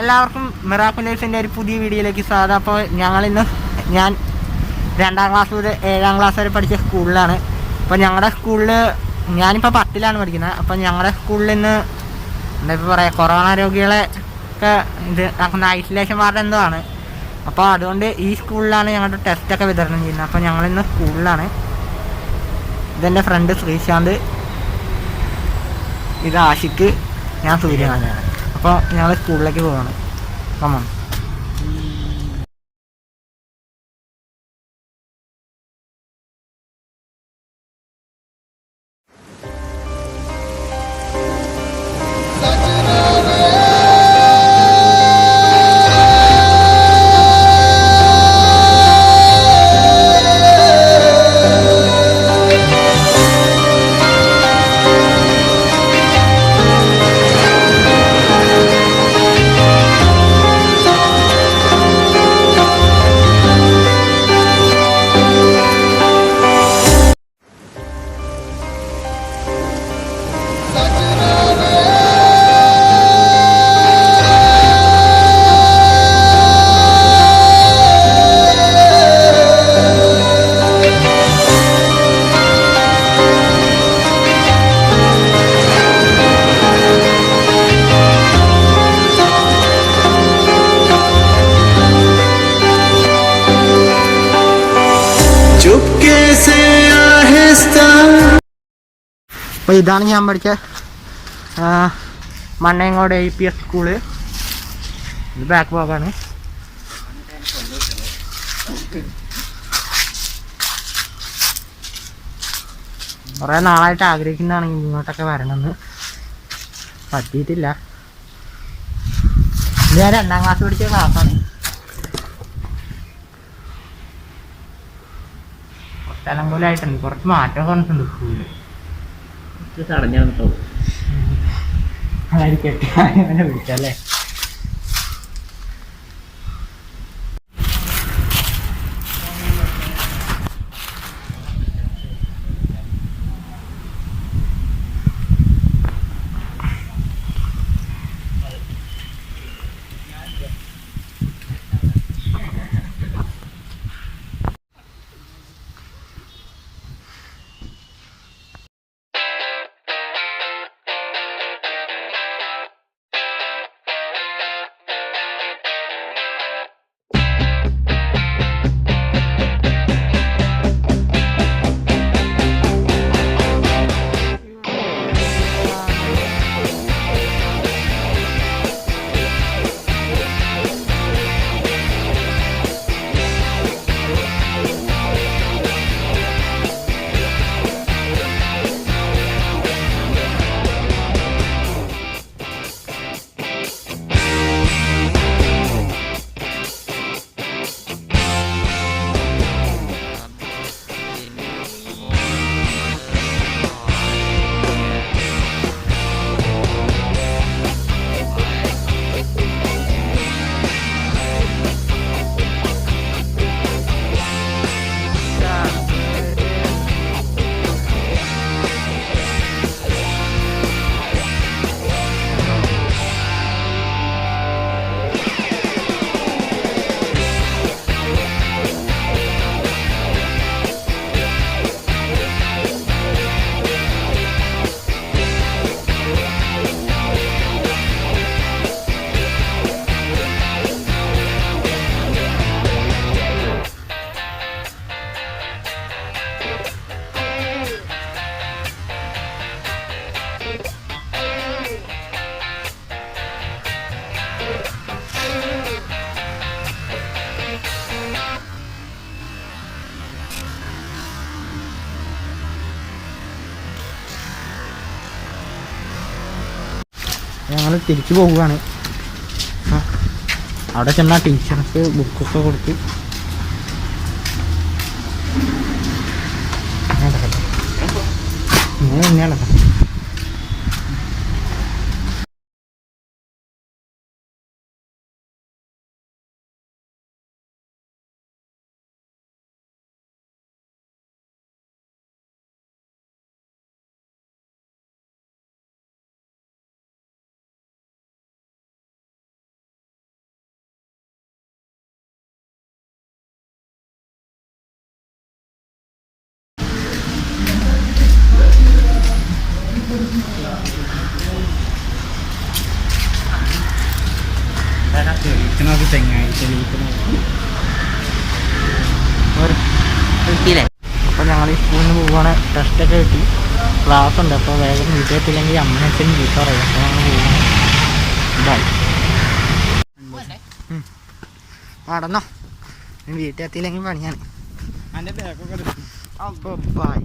എല്ലാവർക്കും മിറാക്കുലേഴ്സിൻ്റെ ഒരു പുതിയ വീഡിയോയിലേക്ക് സ്വാഗതം. അപ്പോൾ ഞാൻ 2ാം ക്ലാസ് മുതൽ 7ാം ക്ലാസ് വരെ പഠിച്ച സ്കൂളിലാണ്. അപ്പോൾ ഞങ്ങളുടെ സ്കൂളിൽ ഞാനിപ്പോൾ 10ലാണ് പഠിക്കുന്നത്. അപ്പോൾ ഞങ്ങളുടെ സ്കൂളിൽ ഇന്ന് എന്താ ഇപ്പോൾ പറയുക, കൊറോണ രോഗികളെ ഒക്കെ ഇത് നടക്കുന്ന ഐസൊലേഷൻ വാർഡ് എന്തോ ആണ്. അപ്പോൾ അതുകൊണ്ട് ഈ സ്കൂളിലാണ് ഞങ്ങളുടെ ടെസ്റ്റൊക്കെ വിതരണം ചെയ്യുന്നത്. അപ്പോൾ ഞങ്ങളിന്ന് സ്കൂളിലാണ്. ഇതെൻ്റെ ഫ്രണ്ട് ശ്രീശാന്ത്, ഇത് ആഷിക്ക്, ഞാൻ സൂര്യനാരായണൻ. അപ്പോൾ ഞങ്ങൾ സ്കൂളിലേക്ക് പോവാണ്. കമോൺ. അപ്പോൾ ഇതാണ് ഞാൻ പഠിച്ച മണ്ണേങ്ങോട് APS സ്കൂള്. ഇത് ബാക്ക് ഭാഗമാണ്. കുറേ നാളായിട്ട് ആഗ്രഹിക്കുന്നതാണ് ഇങ്ങോട്ടൊക്കെ വരണമെന്ന്, പറ്റിയിട്ടില്ല. ഇത് ഞാൻ 2ാം ക്ലാസ് പഠിച്ച ക്ലാസ്സാണ്. കുറച്ച് അലങ്കോലമായിട്ടുണ്ട്, കുറച്ച് മാറ്റം വന്നിട്ടുണ്ട് സ്കൂളിൽ. അതായിരിക്കട്ടെ അങ്ങനെ വിളിച്ചല്ലേ. ഞങ്ങൾ തിരിച്ചു പോവുകയാണ്. അവിടെ ചെന്നാൽ ടീച്ചർക്ക് ബുക്കൊക്കെ കൊടുത്ത് ഇങ്ങനെ തന്നെയാണ്. കിട്ടിയില്ലേ? അപ്പോൾ ഞങ്ങൾ ഈ സ്കൂളിൽ നിന്ന് പോവുകയാണ്. ടെസ്റ്റൊക്കെ കിട്ടി, ക്ലാസ് ഉണ്ട്. അപ്പോൾ വേഗം വീട്ടിൽ എത്തില്ലെങ്കിൽ അമ്മനച്ഛനും വീട്ടിൽ പറയും. അപ്പോൾ ഞങ്ങൾ പോവുകയാണ്. ബൈ. നടന്നോ, വീട്ടിൽ എത്തിയില്ലെങ്കിൽ പണിയാണ്. അപ്പോൾ ബൈ.